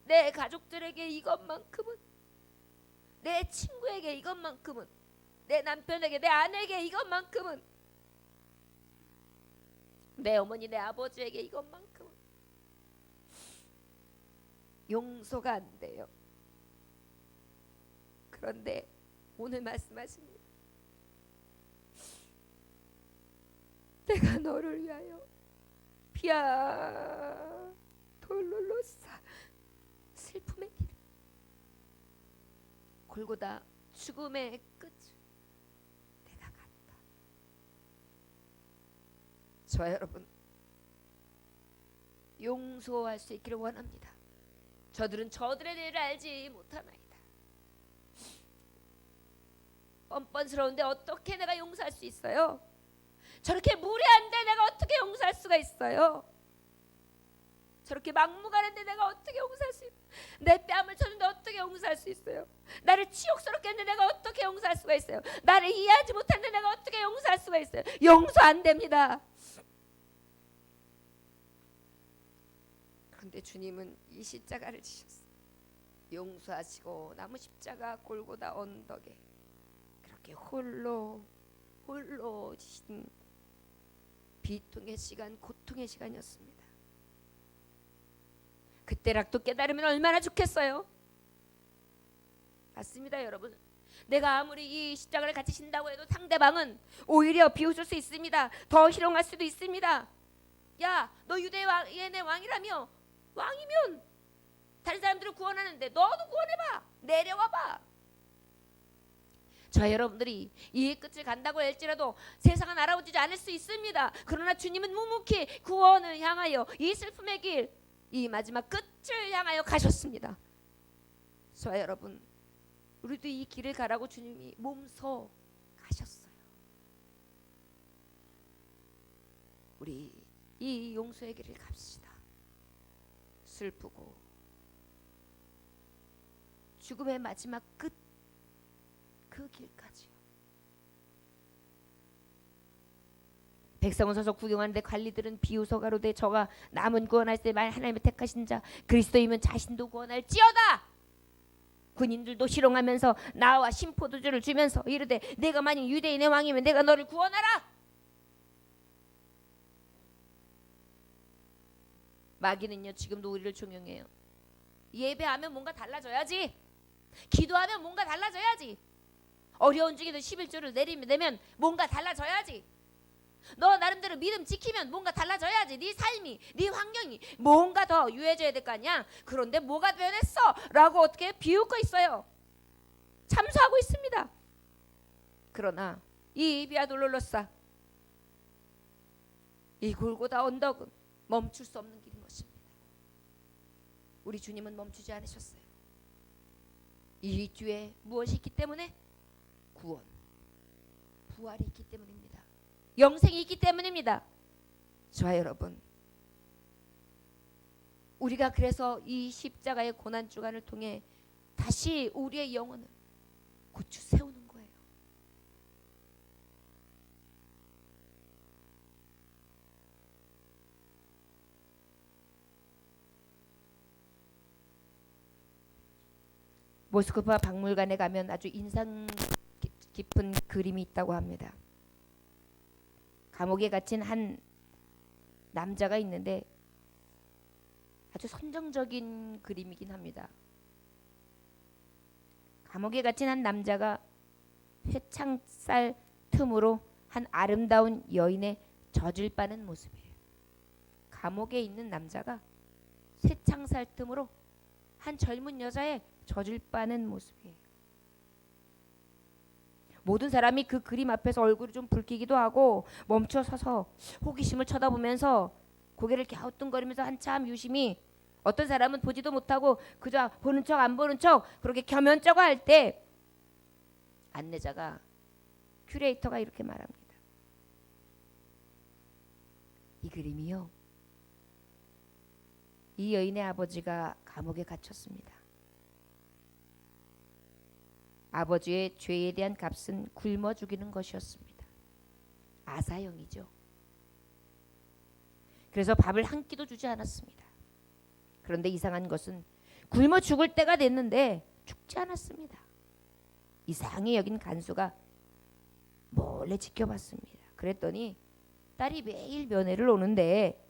내 가족들에게 이것만큼은, 내 친구에게 이것만큼은, 내 남편에게, 내 아내에게 이것만큼은, 내 어머니, 내 아버지에게 이것만큼은 용서가 안 돼요. 그런데 오늘 말씀하십니다. 내가 너를 위하여 비아 돌로로사 슬픔의 길, 골고다 죽음의 끝 내가 갔다. 저와 여러분, 용서할 수 있기를 원합니다. 저들은 저들의 죄를 알지 못하나이다. 뻔뻔스러운데 어떻게 내가 용서할 수 있어요? 저렇게 무례한데 내가 어떻게 용서할 수가 있어요? 저렇게 막무가내인데 내가 어떻게 용서할 수 있어요? 내 뺨을 쳐준데 어떻게 용서할 수 있어요? 나를 치욕스럽게 했는데 내가 어떻게 용서할 수가 있어요? 나를 이해하지 못했는데 내가 어떻게 용서할 수가 있어요? 용서 안 됩니다. 그런데 주님은 이 십자가를 지셨어요. 용서하시고 나무 십자가 골고다 언덕에 그렇게 홀로 지신 비통의 시간, 고통의 시간이었습니다. 그때라도 깨달으면 얼마나 좋겠어요. 맞습니다, 여러분. 내가 아무리 이 십자가를 같이 신다고 해도 상대방은 오히려 비웃을 수 있습니다. 더 희롱할 수도 있습니다. 야, 너 유대인의 왕이라며? 왕이면 다른 사람들을 구원하는데 너도 구원해봐. 내려와봐. 저 여러분들이 이 끝을 간다고 할지라도 세상은 알아보지 않을 수 있습니다. 그러나 주님은 묵묵히 구원을 향하여 이 슬픔의 길, 이 마지막 끝을 향하여 가셨습니다. 저 여러분, 우리도 이 길을 가라고 주님이 몸소 가셨어요. 우리 이 용서의 길을 갑시다. 슬프고 죽음의 마지막 끝, 그 길까지요. 백성은 서서 구경하는데 관리들은 비웃어 가로되 저가 남은 구원할 때 만 하나님의 택하신 자 그리스도이면 자신도 구원할지어다. 군인들도 희롱하면서 나와 신포도주를 주면서 이르되 내가 만약 유대인의 왕이면 내가 너를 구원하라. 마귀는요 지금도 우리를 종용해요. 예배하면 뭔가 달라져야지. 기도하면 뭔가 달라져야지. 어려운 중에도 11조를 내면 뭔가 달라져야지. 너 나름대로 믿음 지키면 뭔가 달라져야지. 네 삶이, 네 환경이 뭔가 더 유해져야 될 거 아니야. 그런데 뭐가 변했어? 라고 어떻게 비웃고 있어요. 참소하고 있습니다. 그러나 이 비아돌로로사, 이 골고다 언덕은 멈출 수 없는 길인 것입니다. 우리 주님은 멈추지 않으셨어요. 이 뒤에 무엇이 있기 때문에? 구원, 부활이 있기 때문입니다. 영생이 있기 때문입니다. 저와 여러분, 우리가 그래서 이 십자가의 고난 주간을 통해 다시 우리의 영혼을 고쳐 세우는 거예요. 모스크바 박물관에 가면 아주 인상 깊은 그림이 있다고 합니다. 감옥에 갇힌 한 남자가 있는데 아주 선정적인 그림이긴 합니다. 감옥에 갇힌 한 남자가 쇠창살 틈으로 한 아름다운 여인의 젖을 빠는 모습이에요. 감옥에 있는 남자가 쇠창살 틈으로 한 젊은 여자의 젖을 빠는 모습이에요. 모든 사람이 그 그림 앞에서 얼굴이 좀 붉히기도 하고 멈춰 서서 호기심을 쳐다보면서 고개를 갸우뚱거리면서 한참 유심히, 어떤 사람은 보지도 못하고 그저 보는 척 안 보는 척 그렇게 겸연쩍어 할 때 안내자가, 큐레이터가 이렇게 말합니다. 이 그림이요, 이 여인의 아버지가 감옥에 갇혔습니다. 아버지의 죄에 대한 값은 굶어 죽이는 것이었습니다. 아사형이죠. 그래서 밥을 한 끼도 주지 않았습니다. 그런데 이상한 것은 굶어 죽을 때가 됐는데 죽지 않았습니다. 이상히 여긴 간수가 몰래 지켜봤습니다. 그랬더니 딸이 매일 면회를 오는데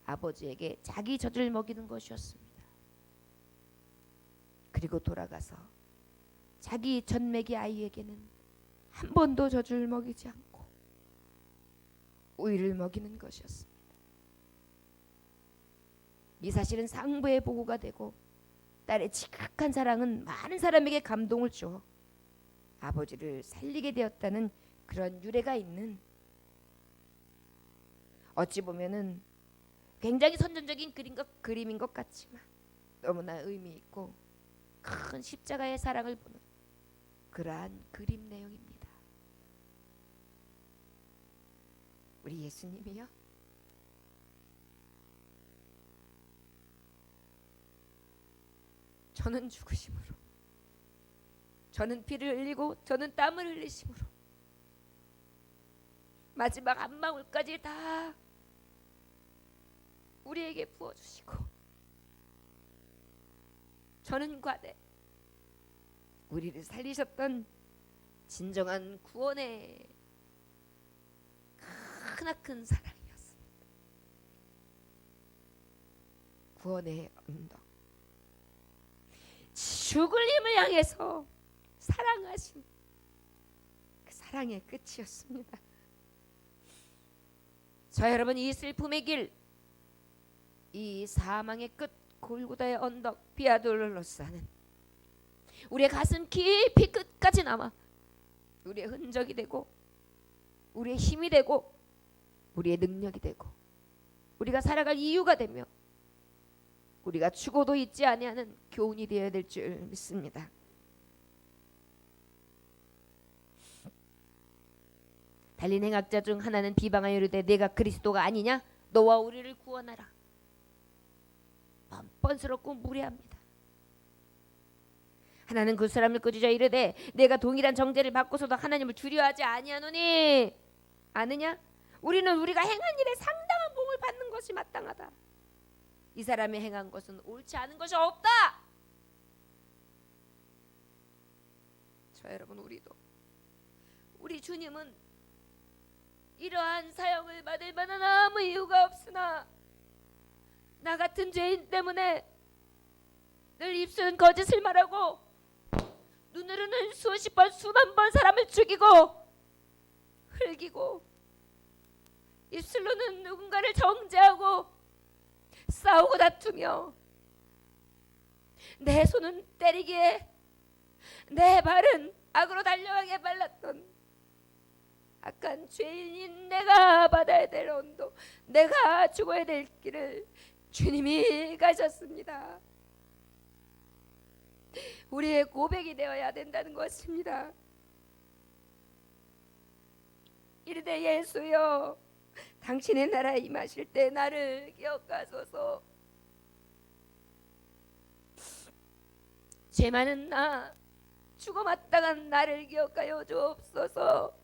아버지에게 자기 젖을 먹이는 것이었습니다. 그리고 돌아가서 자기 젖먹이 아이에게는 한 번도 젖을 먹이지 않고 우유를 먹이는 것이었습니다. 이 사실은 상부의 보고가 되고 딸의 지극한 사랑은 많은 사람에게 감동을 줘 아버지를 살리게 되었다는 그런 유래가 있는, 어찌 보면은 굉장히 선전적인 그림인 것 같지만 너무나 의미 있고 큰 십자가의 사랑을 보는 그러한 그림 내용입니다. 우리 예수님이요, 저는 죽으심으로, 저는 피를 흘리고 저는 땀을 흘리심으로 마지막 한 방울까지 다 우리에게 부어주시고, 저는 과대 우리를 살리셨던 진정한 구원의 크나큰 사랑이었습니다. 구원의 언덕, 죽을 힘을 향해서 사랑하신 그 사랑의 끝이었습니다. 자, 여러분, 이 슬픔의 길, 이 사망의 끝, 골고다의 언덕, 비아돌로로사는 우리의 가슴 깊이 끝까지 남아 우리의 흔적이 되고 우리의 힘이 되고 우리의 능력이 되고 우리가 살아갈 이유가 되며 우리가 죽어도 잊지 아니하는 교훈이 되어야 될 줄 믿습니다. 달린 행악자 중 하나는 비방하여 이르되 내가 그리스도가 아니냐? 너와 우리를 구원하라. 뻔뻔스럽고 무례합니다. 하나는 그 사람을 꾸짖어 이르되 내가 동일한 정죄를 받고서도 하나님을 두려워하지 아니하노니 아느냐? 우리는 우리가 행한 일에 상당한 공을 받는 것이 마땅하다. 이 사람이 행한 것은 옳지 않은 것이 없다. 저 여러분, 우리 주님은 이러한 사형을 받을 만한 아무 이유가 없으나 나 같은 죄인 때문에 늘 입술은 거짓을 말하고 눈으로는 수십 번 수만 번 사람을 죽이고 흘기고 입술로는 누군가를 정죄하고 싸우고 다투며 내 손은 때리기에 내 발은 악으로 달려가게 발랐던 악한 죄인인 내가 받아야 될 언도, 내가 죽어야 될 길을 주님이 가셨습니다. 우리의 고백이 되어야 된다는 것입니다. 이르되 예수여 당신의 나라에 임하실 때 나를 기억하소서. 죄 많은 나 죽어 마땅한 나를 기억하여 주옵소서.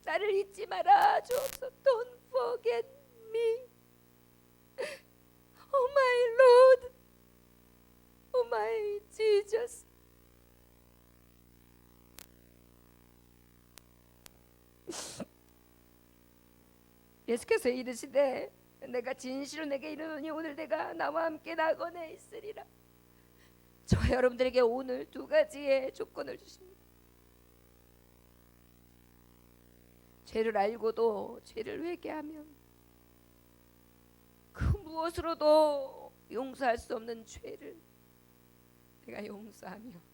나를 잊지 마라 주옵소서. Don't forget me. Oh my Lord. Oh my Jesus. 예수께서 이르시되 내가 진실로 내게 이르노니 오늘 내가 나와 함께 낙원에 있으리라. 저 여러분들에게 오늘 두 가지의 조건을 주십니다. 죄를 알고도 죄를 회개하면 그 무엇으로도 용서할 수 없는 죄를 내가 용서하며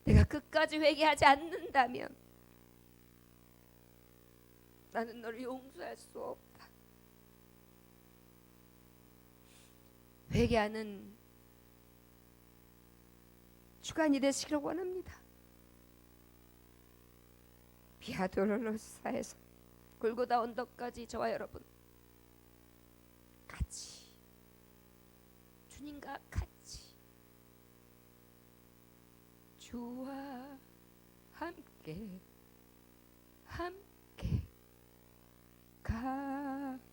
내가 끝까지 회개하지 않는다면 나는 너를 용서할 수 없다. 회개하는 주간이 되시기를 원합니다. 비아 돌로로사에서 골고다 언덕까지 저와 여러분 같이 주님과 같이 주와 함께 가려네.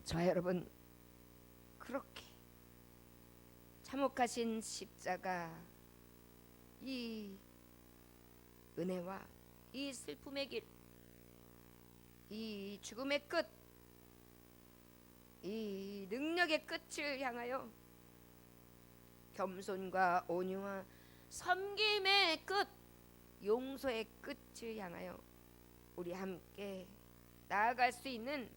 저와 여러분 그렇게 참혹하신 십자가, 이 은혜와 이 슬픔의 길, 이 죽음의 끝, 이 능력의 끝을 향하여 겸손과 온유와 섬김의 끝, 용서의 끝을 향하여 우리 함께 나아갈 수 있는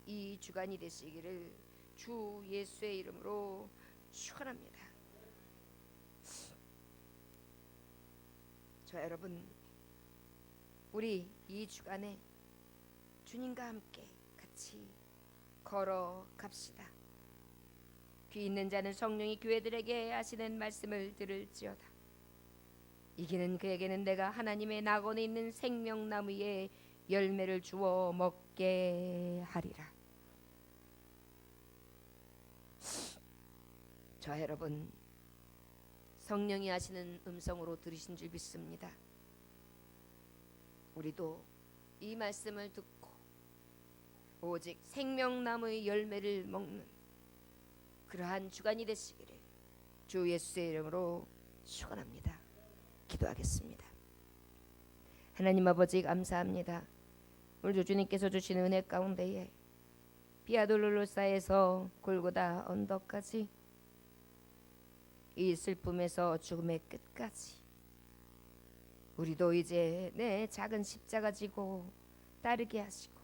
이 주간이 되시기를 주 예수의 이름으로 축원합니다. 저 여러분, 우리 이 주간에 주님과 함께 같이 걸어갑시다. 귀 있는 자는 성령이 교회들에게 하시는 말씀을 들을지어다. 이기는 그에게는 내가 하나님의 낙원에 있는 생명나무의 열매를 주어 먹게 하리라. 저 여러분, 성령이 하시는 음성으로 들으신 줄 믿습니다. 우리도 이 말씀을 듣고 오직 생명나무의 열매를 먹는 그러한 주간이 되시기를 주 예수의 이름으로 축원합니다. 기도하겠습니다. 하나님 아버지 감사합니다. 오늘 주님께서 주신 은혜 가운데에 비아돌로로사에서 골고다 언덕까지, 이 슬픔에서 죽음의 끝까지 우리도 이제 내 작은 십자가 지고 따르게 하시고,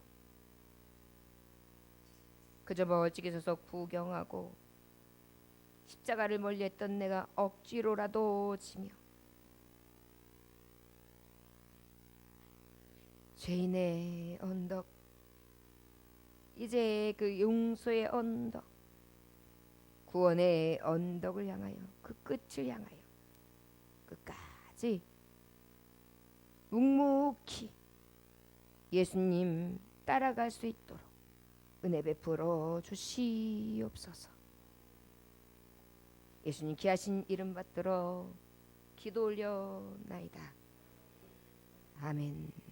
그저 멀찍이 서서 구경하고 십자가를 멀리했던 내가 억지로라도 지며 죄인의 언덕, 이제 그 용서의 언덕, 구원의 언덕을 향하여, 그 끝을 향하여 끝까지 묵묵히 예수님 따라갈 수 있도록 은혜 베풀어 주시옵소서. 예수님 귀하신 이름 받들어 기도 올려나이다. 아멘.